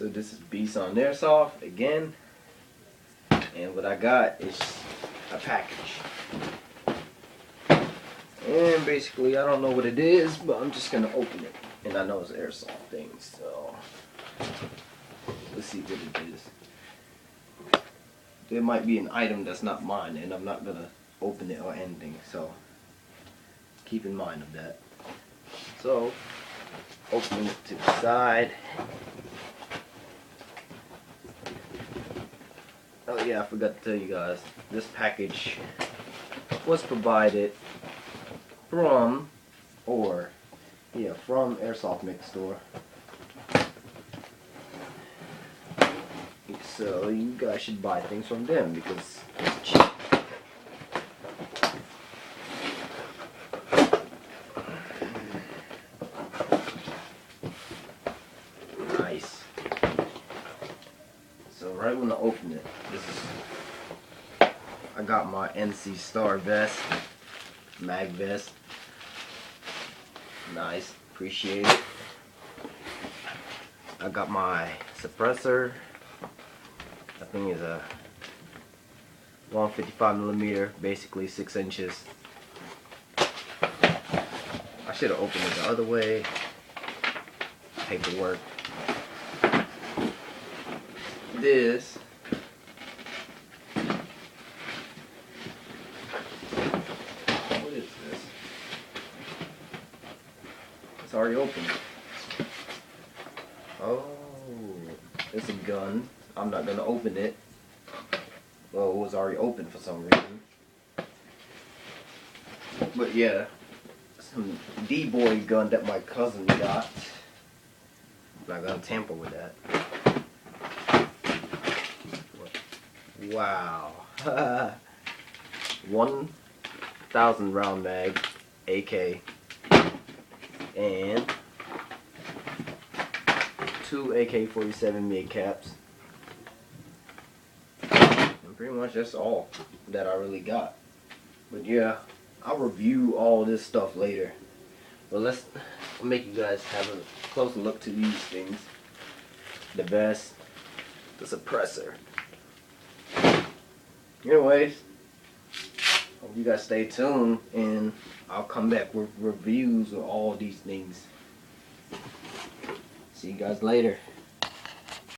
So this is Beast on Airsoft again, and what I got is a package. And basically, I don't know what it is, but I'm just gonna open it. And I know it's an airsoft thing, so let's see what it is. There might be an item that's not mine, and I'm not gonna open it or anything, so keep in mind of that. So, open it to the side. Oh yeah, I forgot to tell you guys, this package was provided from Airsoft Megastore. So you guys should buy things from them because it's cheap. Nice. So right when I open it, I got my NC Star vest, mag vest. Nice, appreciate it. I got my suppressor. I think it's a 155mm, basically 6 inches. I should have opened it the other way. Paperwork. This what is this? It's already open. Oh, it's a gun. I'm not gonna open it. Well, it was already open for some reason. But yeah, some D-boy gun that my cousin got. I'm not gonna tamper with that. Wow. 1,000 round mag, AK, and 2 AK-47 mid caps. And pretty much that's all that I really got. But yeah, I'll review all this stuff later. But let's make you guys have a closer look to these things. The vest, the suppressor. Anyways, hope you guys stay tuned, and I'll come back with reviews of all these things. See you guys later.